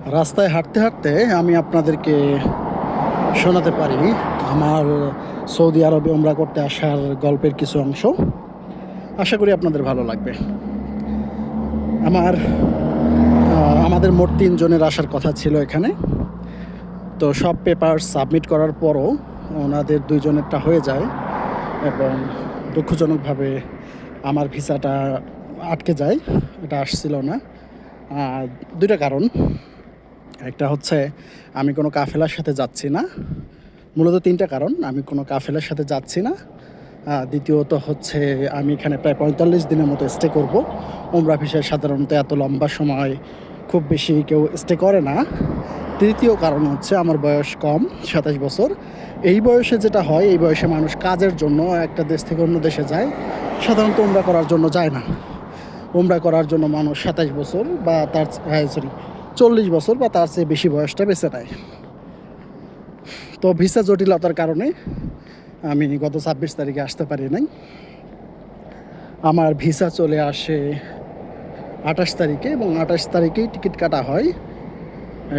রাস্তায় হাঁটতে হাঁটতে আমি আপনাদেরকে শোনাতে পারি আমার সৌদি আরবে ওমরা করতে আসার গল্পের কিছু অংশ। আশা করি আপনাদের ভালো লাগবে। আমাদের মোট 3 জনের আসার কথা ছিল এখানে। তো সব পেপার সাবমিট করার পরও ওনাদের 2 জনেরটা হয়ে যায় এবং দুঃখজনকভাবে আমার ভিসাটা আটকে যায়। এটা আসছিল না। 2টা কারণ। একটা হচ্ছে আমি কোনো কাফেলার সাথে যাচ্ছি না। মূলত 3টা কারণ। আমি কোনো কাফেলার সাথে যাচ্ছি না। দ্বিতীয়ত হচ্ছে আমি এখানে প্রায় 45 দিনের মতো স্টে করব। ওমরা ভিসায় সাধারণত এত লম্বা সময় খুব বেশি কেউ স্টে করে না। তৃতীয় কারণ হচ্ছে আমার বয়স কম, 27 বছর। এই বয়সে যেটা হয়, এই বয়সে মানুষ কাজের জন্য একটা দেশ থেকে অন্য দেশে যায়, সাধারণত ওমরা করার জন্য যায় না। ওমরা করার জন্য মানুষ 27 বছর বা তার 40 বছর বা তার চেয়ে বেশি বয়সটা বেছে নেয়। তো ভিসা জটিলতার কারণে আমি গত 26 তারিখে আসতে পারি নাই। আমার ভিসা চলে আসে 28 তারিখে এবং 28 তারিখেই টিকিট কাটা হয়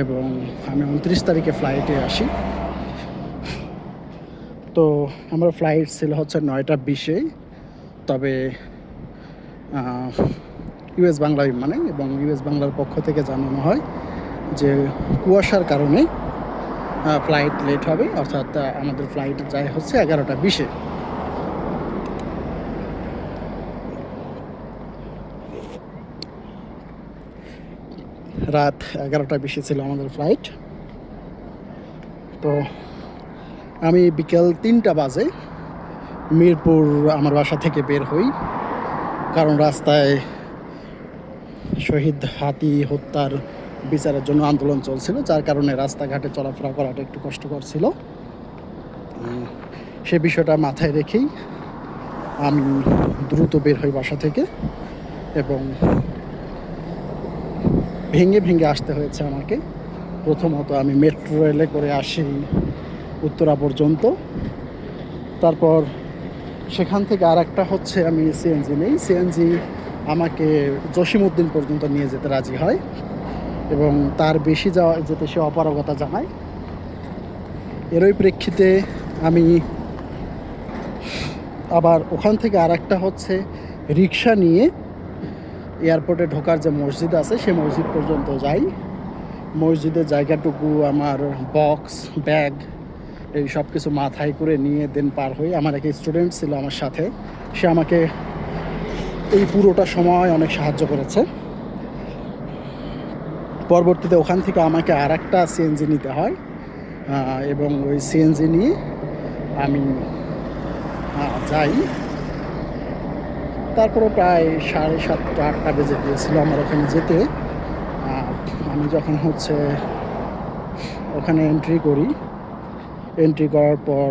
এবং আমি 29 তারিখে ফ্লাইটে আসি। তো আমার ফ্লাইট ছিল হচ্ছে 9টা 20-এ, তবে ইউএস বাংলা বিমানে, এবং ইউএস বাংলার পক্ষ থেকে জানানো হয় যে কুয়াশার কারণে ফ্লাইট লেট হবে, অর্থাৎ আমাদের ফ্লাইট যায় হচ্ছে 11টা 20-এ। রাত 11টা 20-এ ছিল আমাদের ফ্লাইট। তো আমি বিকেল 3টা বাজে মিরপুর আমার বাসা থেকে বের হই, কারণ রাস্তায় শহীদ হাতি হত্যার বিচারের জন্য আন্দোলন চলছিল, যার কারণে রাস্তাঘাটে চলাফেরা করাটা একটু কষ্টকর ছিল। সে বিষয়টা মাথায় রেখেই আমি দ্রুত বের হই বাসা থেকে, এবং ভেঙে ভেঙে আসতে হয়েছে আমাকে। প্রথমত আমি মেট্রো রেলে করে আসি উত্তরা পর্যন্ত, তারপর সেখান থেকে আর একটা হচ্ছে আমি সিএনজি নেই। সিএনজি আমাকে জসিমউদ্দিন পর্যন্ত নিয়ে যেতে রাজি হয় এবং তার বেশি যেতে সে অপারগতা জানায়। এরই প্রেক্ষিতে আমি আবার ওখান থেকে আর একটা হচ্ছে রিক্সা নিয়ে এয়ারপোর্টে ঢোকার যে মসজিদ আছে সে মসজিদ পর্যন্ত যাই। মসজিদের জায়গাটুকু আমার বক্স ব্যাগ এই সব কিছু মাথায় করে নিয়ে দেন পার হই। আমার এক স্টুডেন্ট ছিল আমার সাথে, সে আমাকে এই পুরোটা সময় অনেক সাহায্য করেছে। পরবর্তীতে ওখান থেকে আমাকে আর একটা সিএনজি নিতে হয় এবং ওই সিএনজি নিয়ে আমি যাই। তারপরে প্রায় 7:30 8টা বেজে গিয়েছিল আমার ওখানে যেতে। আমি যখন হচ্ছে ওখানে এন্ট্রি করার পর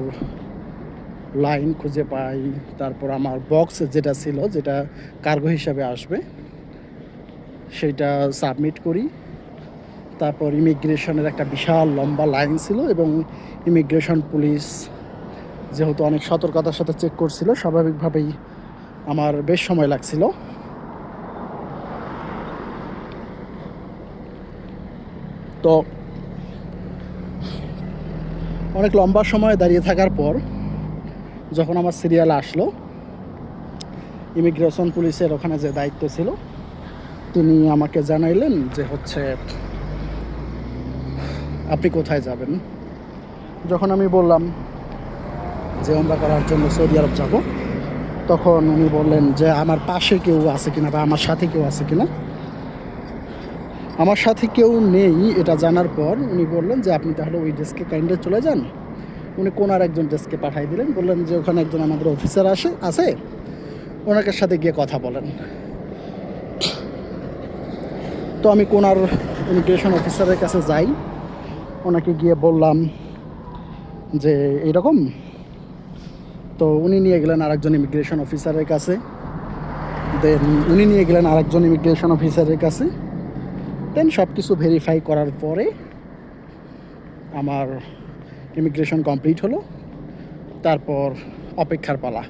লাইন খুঁজে পাই, তারপর আমার বক্স যেটা ছিল, যেটা কার্গো হিসাবে আসবে, সেইটা সাবমিট করি। তারপর ইমিগ্রেশনের একটা বিশাল লম্বা লাইন ছিল এবং ইমিগ্রেশন পুলিশ যেহেতু অনেক সতর্কতার সাথে চেক করছিল, স্বাভাবিকভাবেই আমার বেশ সময় লাগছিল। তো অনেক লম্বা সময় দাঁড়িয়ে থাকার পর যখন আমার সিরিয়াল আসলো, ইমিগ্রেশন পুলিশের ওখানে যে দায়িত্ব ছিল তিনি আমাকে জানাইলেন যে হচ্ছে আপনি কোথায় যাবেন। যখন আমি বললাম যে ওমরা করার জন্য সৌদি আরব যাব, তখন উনি বললেন যে আমার পাশে কেউ আছে কিনা বা আমার সাথে কেউ আছে কিনা। আমার সাথে কেউ নেই এটা জানার পর উনি বললেন যে আপনি তাহলে ওই ডেস্কে কাইন্ডে চলে যান। উনি কোনার একজন ডেস্কে পাঠিয়ে দিলেন, বললেন যে ওখানে একজন আমাদের অফিসার আছে, ওনাকে সাথে গিয়ে কথা বলেন। তো আমি কোনার ইমিগ্রেশন অফিসারের কাছে যাই, ওনাকে গিয়ে বললাম যে এইরকম। তো উনি নিয়ে গেলেন আরেকজন ইমিগ্রেশন অফিসারের কাছে, দেন উনি নিয়ে গেলেন আরেকজন ইমিগ্রেশন অফিসারের কাছে। দেন সব কিছু ভেরিফাই করার পরে আমার ইমিগ্রেশন কমপ্লিট হলো। তারপর অপেক্ষার পালা।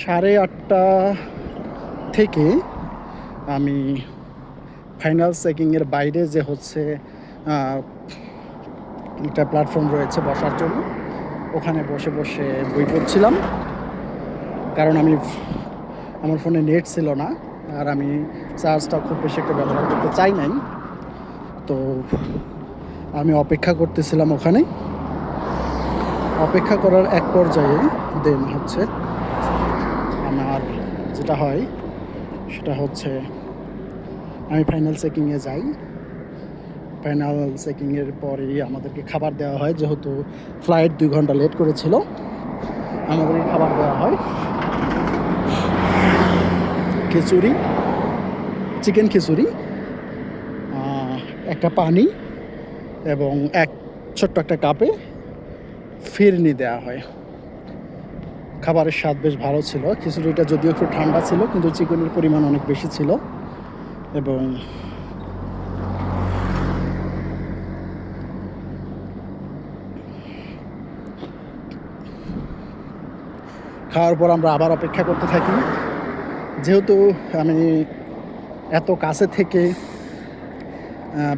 8:30 থেকে আমি ফাইনাল চেকিংয়ের বাইরে যে হচ্ছে একটা প্ল্যাটফর্ম রয়েছে বসার জন্য, ওখানে বসে বসে বই পড়ছিলাম। কারণ আমার ফোনে নেট ছিল না, আর আমি চার্জটা খুব বেশি একটা ব্যবহার করতে চাই নাই। তো আমি অপেক্ষা করতেছিলাম ওখানে। অপেক্ষা করার এক পর্যায়ে দেন হচ্ছে আমার যেটা হয় সেটা হচ্ছে আমি ফাইনাল চেকিংয়ে যাই। ফাইনাল চেকিংয়ের পরেই আমাদেরকে খাবার দেওয়া হয়, যেহেতু ফ্লাইট 2 ঘন্টা লেট করেছিল। আমাদেরকে খাবার দেওয়া হয় খিচুড়ি, চিকেন খিচুড়ি, একটা পানি এবং ছোট্ট একটা কাপে ফিরনি দেওয়া হয়। খাবারের স্বাদ বেশ ভালো ছিল। খিচুড়িটা যদিও একটু ঠান্ডা ছিল, কিন্তু চিকেনের পরিমাণ অনেক বেশি ছিল। এবং খাওয়ার পর আমরা আবার অপেক্ষা করতে থাকি। যেহেতু আমি এত কাছে থেকে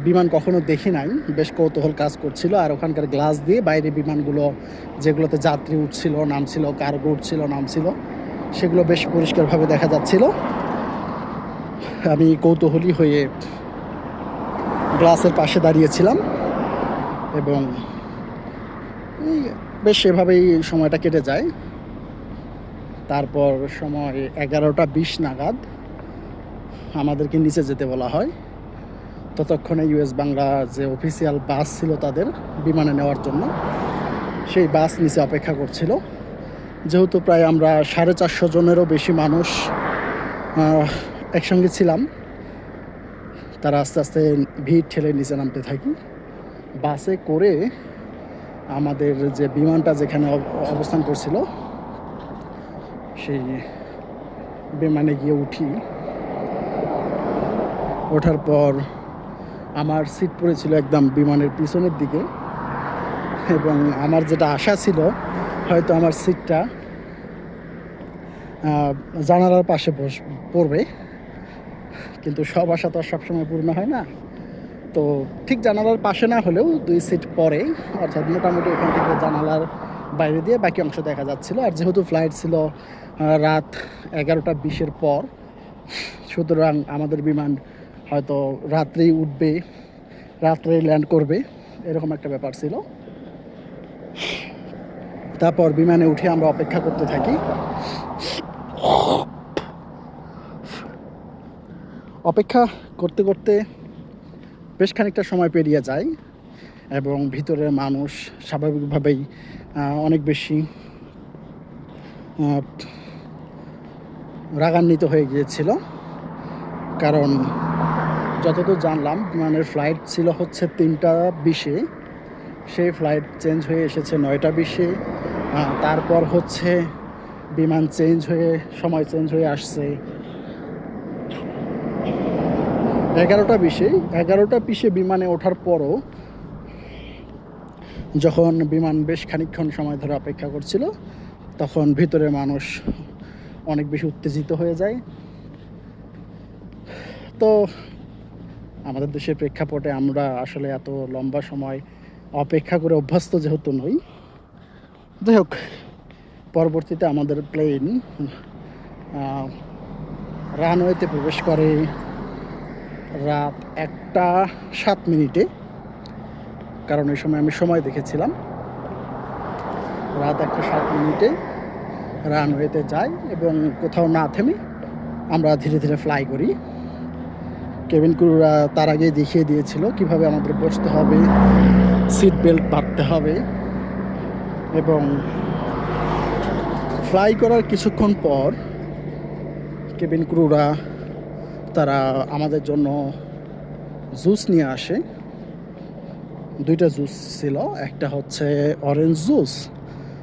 বিমান কখনো দেখি নাই, বেশ কৌতূহল কাজ করছিল। আর ওখানকার গ্লাস দিয়ে বাইরে বিমানগুলো যেগুলোতে যাত্রী উঠছিল নামছিল, কার্গো উঠছিল নামছিল, সেগুলো বেশ পরিষ্কারভাবে দেখা যাচ্ছিল। আমি কৌতূহলী হয়ে গ্লাসের পাশে দাঁড়িয়েছিলাম এবং বেশ সেভাবেই সময়টা কেটে যায়। তারপর সময় 11টা 20 নাগাদ আমাদেরকে নিচে যেতে বলা হয়। ততক্ষণে ইউএস বাংলা যে অফিসিয়াল বাস ছিল তাদের বিমানে নেওয়ার জন্য, সেই বাস নিচে অপেক্ষা করছিল। যেহেতু প্রায় আমরা 450 জনেরও বেশি মানুষ একসঙ্গে ছিলাম, তারা আস্তে আস্তে ভিড় ঠেলে নিচে নামতে থাকি। বাসে করে আমাদের যে বিমানটা যেখানে অবস্থান করছিল সেই বিমানে গিয়ে উঠি। ওঠার পর আমার সিট পড়েছিল একদম বিমানের পিছনের দিকে, এবং আমার যেটা আশা ছিল হয়তো আমার সিটটা জানালার পাশে পড়বে, কিন্তু সব আশা তো আর সবসময় পূর্ণ হয় না। তো ঠিক জানালার পাশে না হলেও 2 সিট পরে, অর্থাৎ মোটামুটি এখান থেকে জানালার বাইরে দিয়ে বাকি অংশ দেখা যাচ্ছিল। আর যেহেতু ফ্লাইট ছিল রাত 11টা 20-এর পর, সুতরাং আমাদের বিমান হয়তো রাত্রেই উঠবে, রাত্রেই ল্যান্ড করবে, এরকম একটা ব্যাপার ছিল। তারপর বিমানে উঠে আমরা অপেক্ষা করতে থাকি। অপেক্ষা করতে করতে বেশ খানিকটা সময় পেরিয়ে যায় এবং ভিতরের মানুষ স্বাভাবিকভাবেই অনেক বেশি রাগান্বিত হয়ে গিয়েছিল। কারণ যতদূর জানলাম বিমানের ফ্লাইট ছিল হচ্ছে 3টা 20-এ, সেই ফ্লাইট চেঞ্জ হয়ে এসেছে 9টা 20-এ। তারপর হচ্ছে বিমান সময় চেঞ্জ হয়ে আসছে 11টা 20-এ। 11টা 20-এ বিমানে ওঠার পরও যখন বিমান বেশ খানিকক্ষণ সময় ধরে অপেক্ষা করছিল, তখন ভিতরে মানুষ অনেক বেশি উত্তেজিত হয়ে যায়। তো আমাদের দেশের প্রেক্ষাপটে আমরা আসলে এত লম্বা সময় অপেক্ষা করে অভ্যস্ত যেহেতু নই। যাই হোক, পরবর্তীতে আমাদের প্লেন রানওয়েতে প্রবেশ করে রাত 1টা 7 মিনিটে। কারণ এই সময় আমি সময় দেখেছিলাম। রাত 1টা 7 মিনিটে রানওয়েতে যাই এবং কোথাও না থেমে আমরা ধীরে ধীরে ফ্লাই করি। কেবিন ক্রুরা তার আগে দেখিয়ে দিয়েছিল কিভাবে আমাদের বসতে হবে, সিট বেল্ট বাঁধতে হবে। এবং ফ্লাই করার কিছুক্ষণ পর কেবিন ক্রুরা তারা আমাদের জন্য জুস নিয়ে আসে। 2টা জুস ছিল, একটা হচ্ছে অরেঞ্জ জুস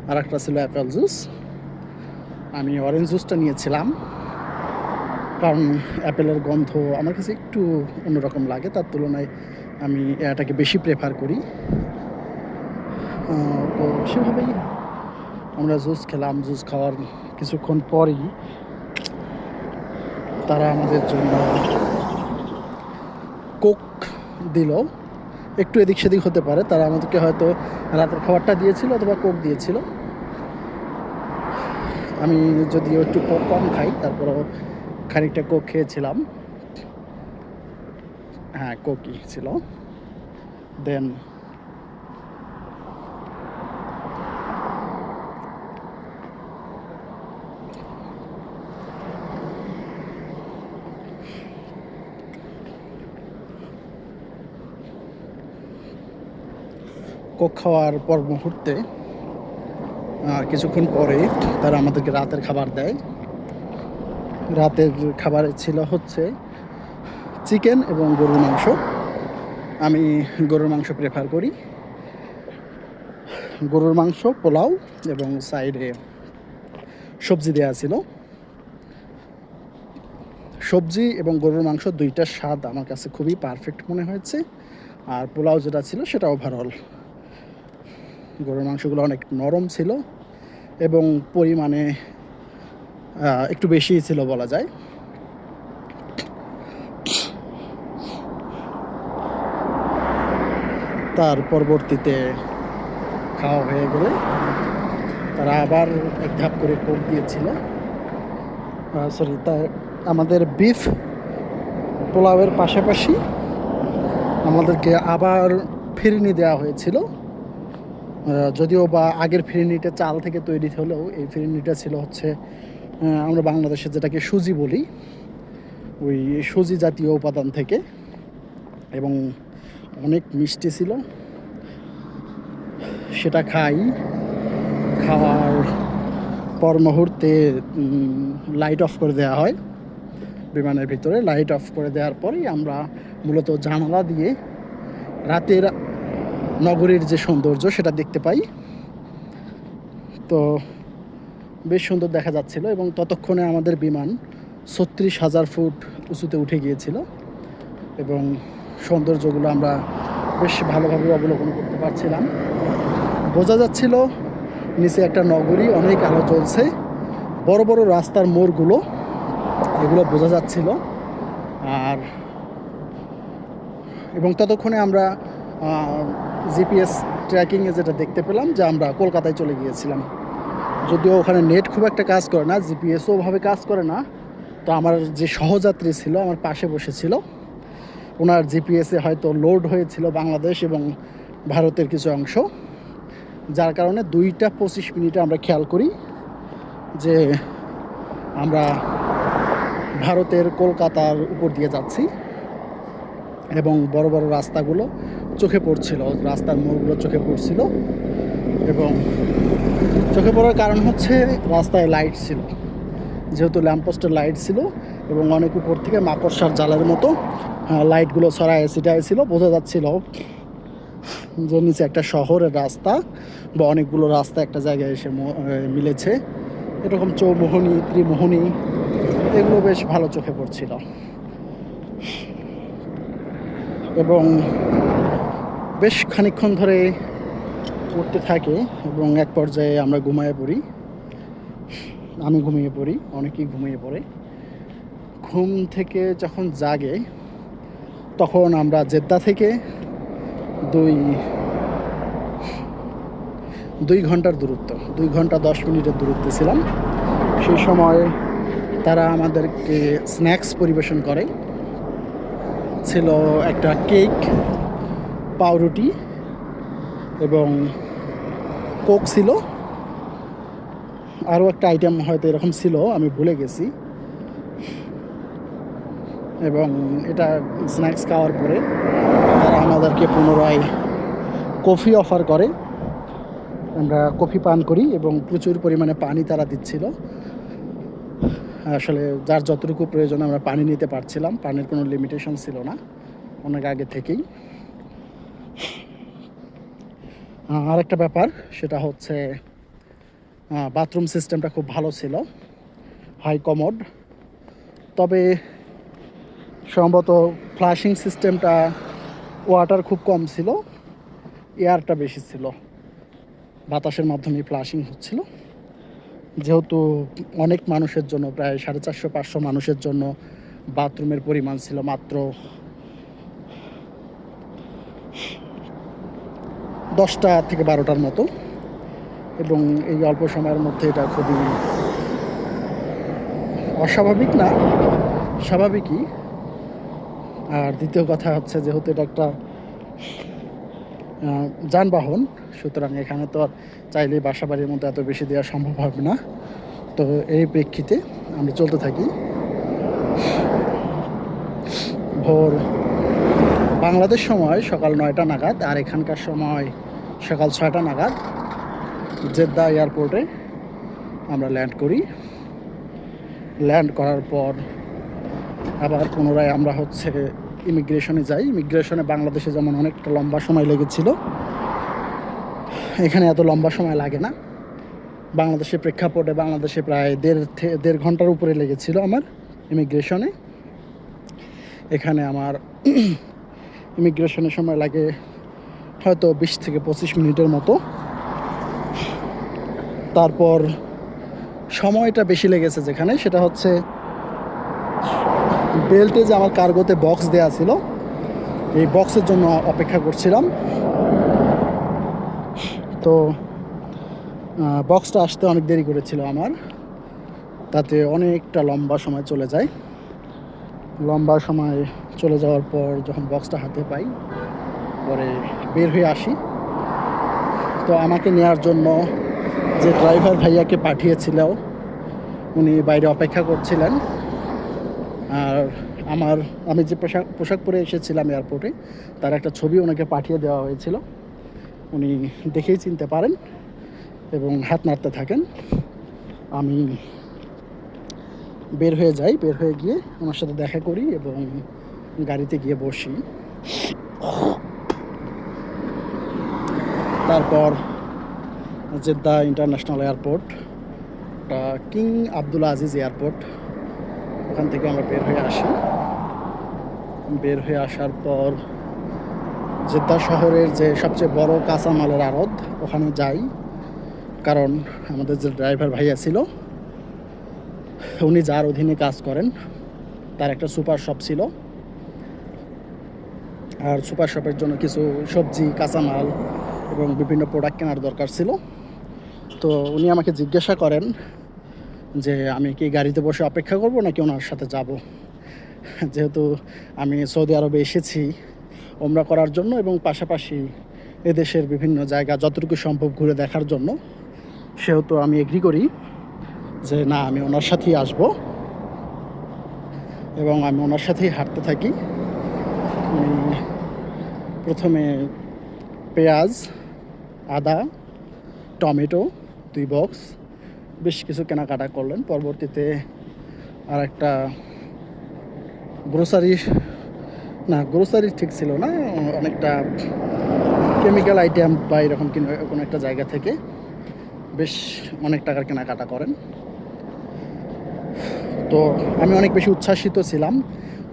আর একটা ছিল অ্যাপেল জুস। আমি অরেঞ্জ জুসটা নিয়েছিলাম কারণ অ্যাপেলের গন্ধ আমার কাছে একটু অন্যরকম লাগে, তার তুলনায় আমি এটাকে বেশি প্রেফার করি। তো সেভাবেই আমরা জুস খেলাম। জুস খাওয়ার কিছুক্ষণ পরই তারা আমাদের জন্য দিল, একটু এদিক সেদিক হতে পারে। তারা আমাদেরকে হয়তো রাতের খাবারটা দিয়েছিল অথবা কোক দিয়েছিল। আমি যদিও একটু কোক কম খাই, তারপরেও খানিকটা কোক খেয়েছিলাম। হ্যাঁ, কোকই ছিল। দেন কোক খাওয়ার পর মুহূর্তে কিছুক্ষণ পরে তারা আমাদেরকে রাতের খাবার দেয়। রাতের খাবারে ছিল হচ্ছে চিকেন এবং গরুর মাংস। আমি গরুর মাংস প্রেফার করি। গরুর মাংস, পোলাও এবং সাইডে সবজি দেওয়া ছিল। সবজি এবং গরুর মাংস দুইটার স্বাদ আমার কাছে খুবই পারফেক্ট মনে হয়েছে। আর পোলাও যেটা ছিল সেটা ওভারঅল, গরুর মাংসগুলো অনেক নরম ছিল এবং পরিমাণে একটু বেশিই ছিল বলা যায়। তার পরবর্তীতে খাওয়া হয়ে গেলে তারা আবার এক ধাপ করে কোক দিয়েছিল। তা আমাদের বিফ পোলাওয়ের পাশাপাশি আমাদেরকে আবার ফিরনি দেওয়া হয়েছিল। যদিও বা আগের ফিরনিটা চাল থেকে তৈরি হলেও এই ফিরনিটা ছিল হচ্ছে আমরা বাংলাদেশে যেটাকে সুজি বলি, ওই সুজি জাতীয় উপাদান থেকে, এবং অনেক মিষ্টি ছিল। সেটা খাওয়ার পর মুহূর্তে লাইট অফ করে দেওয়া হয় বিমানের ভিতরে। লাইট অফ করে দেওয়ার পরেই আমরা মূলত জানালা দিয়ে রাতের নগরীর যে সৌন্দর্য সেটা দেখতে পাই। তো বেশ সুন্দর দেখা যাচ্ছিল এবং ততক্ষণে আমাদের বিমান 36,000 ফুট উঁচুতে উঠে গিয়েছিল এবং সৌন্দর্যগুলো আমরা বেশ ভালোভাবে অবলোকন করতে পারছিলাম। বোঝা যাচ্ছিল নিচে একটা নগরী, অনেক আলো জ্বলছে, বড় বড় রাস্তার মোড়গুলো এগুলো বোঝা যাচ্ছিল। এবং ততক্ষণে আমরা জিপিএস ট্র্যাকিংয়ে যেটা দেখতে পেলাম যে আমরা কলকাতায় চলে গিয়েছিলাম। যদিও ওখানে নেট খুব একটা কাজ করে না, জিপিএসও ওভাবে কাজ করে না। তো আমার যে সহযাত্রী ছিল আমার পাশে বসেছিল, ওনার জিপিএসে হয়তো লোড হয়েছিল বাংলাদেশ এবং ভারতের কিছু অংশ, যার কারণে 2:25 আমরা খেয়াল করি যে আমরা ভারতের কলকাতার উপর দিয়ে যাচ্ছি এবং বড় বড় রাস্তাগুলো চোখে পড়ছিল, রাস্তার মোড়গুলো চোখে পড়ছিল। এবং চোখে পড়ার কারণ হচ্ছে রাস্তায় লাইট ছিল, যেহেতু ল্যাম্পপোস্টের লাইট ছিল এবং অনেক উপর থেকে মাকড়সার জালের মতো লাইটগুলো ছড়ায় ছিটায় ছিল। বোঝা যাচ্ছিল যে নিচে একটা শহরের রাস্তা বা অনেকগুলো রাস্তা একটা জায়গায় এসে মিলেছে। এরকম চৌমোহনী, ত্রিমোহনী, এগুলো বেশ ভালো চোখে পড়ছিল। এবং বেশ খানিকক্ষণ ধরে উঠতে থাকে এবং এক পর্যায়ে আমরা ঘুমিয়ে পড়ি। আমি ঘুমিয়ে পড়ি, অনেকেই ঘুমিয়ে পড়ে। ঘুম থেকে যখন জাগে তখন আমরা জেদ্দা থেকে 2 ঘন্টার দূরত্ব, 2 ঘন্টা 10 মিনিটের দূরত্বে ছিলাম। সেই সময় তারা আমাদেরকে স্ন্যাক্স পরিবেশন করে। ছিল একটা কেক, পাউরুটি এবং কোক ছিল। আরও একটা আইটেম হয়তো এরকম ছিল, আমি ভুলে গেছি। এবং এটা স্ন্যাক্স খাওয়ার পরে তারা আমাদেরকে পুনরায় কফি অফার করে। আমরা কফি পান করি এবং প্রচুর পরিমাণে পানি তারা দিচ্ছিল। আসলে যার যতটুকু প্রয়োজন আমরা পানি নিতে পারছিলাম, পানির কোনো লিমিটেশন ছিল না অনেক আগে থেকেই। আরেকটা ব্যাপার সেটা হচ্ছে বাথরুম সিস্টেমটা খুব ভালো ছিল, হাই কমোড। তবে সম্ভবত ফ্লাশিং সিস্টেমটা, ওয়াটার খুব কম ছিল, এয়ারটা বেশি ছিল, বাতাসের মাধ্যমে ফ্লাশিং হচ্ছিল। যেহেতু অনেক মানুষের জন্য, প্রায় 450-500 মানুষের জন্য বাথরুমের পরিমাণ ছিল মাত্র 10টা থেকে 12টার মতো, এবং এই অল্প সময়ের মধ্যে এটা খুবই অস্বাভাবিক না, স্বাভাবিকই। আর দ্বিতীয় কথা হচ্ছে, যেহেতু এটা একটা যানবাহন, সুতরাং এখানে তো আর চাইলেই বাসা বাড়ির মধ্যে এত বেশি দেওয়া সম্ভব হবে না। তো এই প্রেক্ষিতে আমরা চলতে থাকি। ভোর বাংলাদেশ সময় সকাল 9টা নাগাদ, আর এখানকার সময় সকাল 6টা নাগাদ জেদ্দা এয়ারপোর্টে আমরা ল্যান্ড করি। ল্যান্ড করার পর আবার পুনরায় আমরা হচ্ছে ইমিগ্রেশনে যাই। ইমিগ্রেশনে বাংলাদেশে যেমন অনেকটা লম্বা সময় লেগেছিল, এখানে এত লম্বা সময় লাগে না। বাংলাদেশের প্রেক্ষাপটে বাংলাদেশে প্রায় দেড় ঘন্টার উপরে লেগেছিল আমার ইমিগ্রেশনে। এখানে আমার ইমিগ্রেশনের সময় লাগে হয়তো 20 থেকে 25 মিনিটের মতো। তারপর সময়টা বেশি লেগেছে যেখানে, সেটা হচ্ছে বেল্টে যে আমার কার্গোতে বক্স দেওয়া ছিল, এই বক্সের জন্য অপেক্ষা করছিলাম। তো বক্সটা আসতে অনেক দেরি করেছিল আমার, তাতে অনেকটা লম্বা সময় চলে যায়। লম্বা সময় চলে যাওয়ার পর যখন বক্সটা হাতে পাই, পরে বের হয়ে আসি। তো আমাকে নেওয়ার জন্য যে ড্রাইভার ভাইয়াকে পাঠিয়েছিল, উনি বাইরে অপেক্ষা করছিলেন। আর আমি যে পোশাক পরে এসেছিলাম এয়ারপোর্টে, তার একটা ছবি ওনাকে পাঠিয়ে দেওয়া হয়েছিল। উনি দেখেই চিনতে পারেন এবং হাত নাড়তে থাকেন। আমি বের হয়ে যাই, বের হয়ে গিয়ে ওনার সাথে দেখা করি এবং গাড়িতে গিয়ে বসি। তারপর Jeddah international airport, king Abdul Aziz airport, ওখান থেকে আমরা বের হয়ে আসি। বের হয়ে আসার পর জেদ্দা শহরের যে সবচেয়ে বড় কাঁচামালের আড়ত, ওখানে যাই। কারণ আমাদের যে ড্রাইভার ভাইয়া ছিল, উনি যার অধীনে কাজ করেন, তার একটা সুপার শপ ছিল। আর সুপার শপের জন্য কিছু সবজি, কাঁচামাল এবং বিভিন্ন প্রোডাক্ট কেনার দরকার ছিল। তো উনি আমাকে জিজ্ঞাসা করেন যে আমি কি গাড়িতে বসে অপেক্ষা করব নাকি ওনার সাথে যাব। যেহেতু আমি সৌদি আরবে এসেছি ওমরা করার জন্য এবং পাশাপাশি এদেশের বিভিন্ন জায়গা যতটুকু সম্ভব ঘুরে দেখার জন্য, সেহেতু আমি এগ্রি করি যে না, আমি ওনার সাথেই আসব। এবং আমি ওনার সাথেই হাঁটতে থাকি। প্রথমে পেঁয়াজ, আদা, টমেটো 2 বক্স, বেশ কিছু কেনাকাটা করলেন। পরবর্তীতে আর একটা গ্রোসারি ঠিক ছিল না, অনেকটা কেমিক্যাল আইটেম বা এরকম কোনো একটা জায়গা থেকে বেশ অনেক টাকার কেনাকাটা করেন। তো আমি অনেক বেশি উচ্ছ্বাসিত ছিলাম।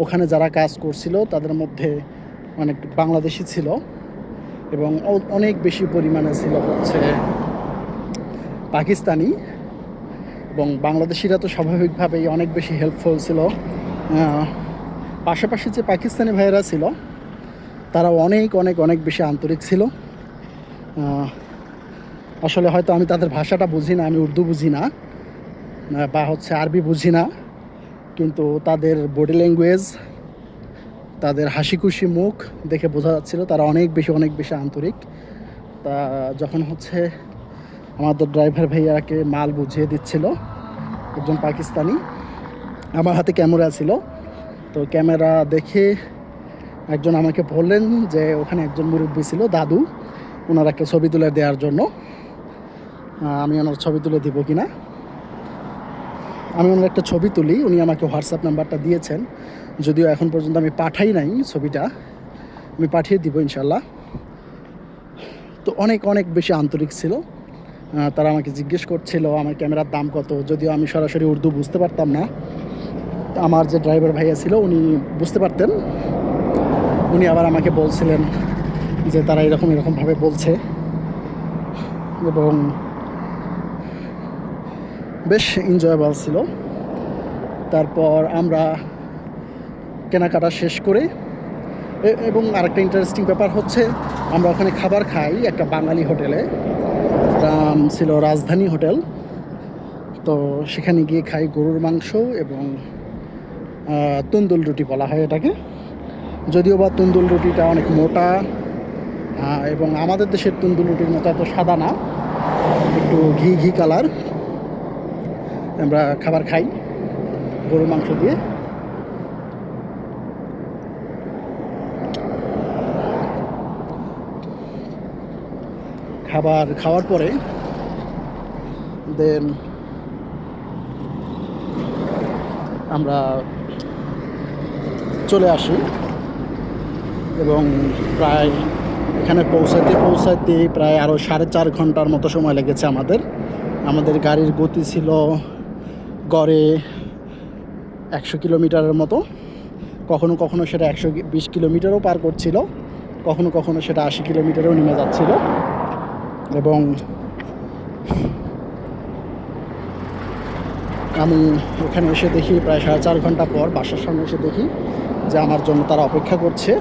ওখানে যারা কাজ করছিল তাদের মধ্যে অনেক বাংলাদেশি ছিল এবং অনেক বেশি পরিমাণে ছিল হচ্ছে পাকিস্তানি, এবং বাংলাদেশিরা তো স্বাভাবিকভাবেই অনেক বেশি হেল্পফুল ছিল। পাশাপাশি যে পাকিস্তানি ভাইয়েরা ছিল, তারা অনেক অনেক অনেক বেশি আন্তরিক ছিল। আসলে হয়তো আমি তাদের ভাষাটা বুঝি না, আমি উর্দু বুঝি না বা হচ্ছে আরবি বুঝি না, কিন্তু তাদের বডি ল্যাঙ্গুয়েজ, তাদের হাসি খুশি মুখ দেখে বোঝা যাচ্ছিল তারা অনেক বেশি আন্তরিক। তা যখন হচ্ছে আমাদের ড্রাইভার ভাইয়াকে মাল বুঝিয়ে দিচ্ছিল একজন পাকিস্তানি, আমার হাতে ক্যামেরা ছিল। তো ক্যামেরা দেখে একজন আমাকে বললেন যে ওখানে একজন মুরব্বী ছিল, দাদু, ওনার একটা ছবি তুলে দেওয়ার জন্য। আমি ওনার ছবি তুলে দিব কি না। আমি ওনার একটা ছবি তুলি, উনি আমাকে হোয়াটসঅ্যাপ নাম্বারটা দিয়েছেন, যদিও এখন পর্যন্ত আমি পাঠাই নাই ছবিটা, আমি পাঠিয়ে দিব ইনশাল্লাহ। তো অনেক অনেক বেশি আন্তরিক ছিল। তারা আমাকে জিজ্ঞেস করছিল আমার ক্যামেরার দাম কত, যদিও আমি সরাসরি উর্দু বুঝতে পারতাম না। আমার যে ড্রাইভার ভাইয়া ছিল উনি বুঝতে পারতেন। উনি আবার আমাকে বলছিলেন যে তারা এরকমভাবে বলছে, এবং বেশ এনজয়েবল ছিল। তারপর আমরা কেনাকাটা শেষ করে এবং আরেকটা ইন্টারেস্টিং ব্যাপার হচ্ছে আমরা ওখানে খাবার খাই একটা বাঙালি হোটেলে, নাম ছিল রাজধানী হোটেল। তো সেখানে গিয়ে খাই গরুর মাংস এবং তন্দুল রুটি বলা হয় এটাকে, যদিও বা তন্দুল রুটিটা অনেক মোটা এবং আমাদের দেশের তন্দুল রুটির মতো এত সাদা না, একটু ঘি ঘি কালার। আমরা খাবার খাই গরুর মাংস দিয়ে। খাবার খাওয়ার পরে দেন আমরা চলে আসি এবং প্রায় এখানে পৌঁছাতে প্রায় আরও 4.5 ঘন্টার মতো সময় লেগেছে আমাদের গাড়ির গতি ছিল গড়ে 100 কিলোমিটারের মতো। কখনো কখনো সেটা 120 কিলোমিটারও পার করছিল, কখনো কখনো সেটা 80 কিলোমিটারও নেমে যাচ্ছিল। এবং আমি এখানে এসে দেখি প্রায় 4.5 ঘন্টা পর বাসার সামনে এসে দেখি যে আমার জন্য তারা অপেক্ষা করছে।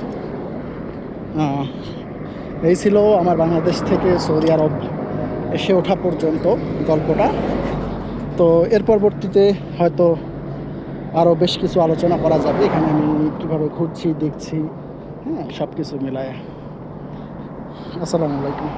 এই ছিল আমার বাংলাদেশ থেকে সৌদি আরব এসে ওঠা পর্যন্ত গল্পটা। তো এর পরবর্তীতে হয়তো আরও বেশ কিছু আলোচনা করা যাবে এখানে আমি কীভাবে ঘুরছি দেখছি, হ্যাঁ, সব কিছু মিলায়। আসসালামু আলাইকুম।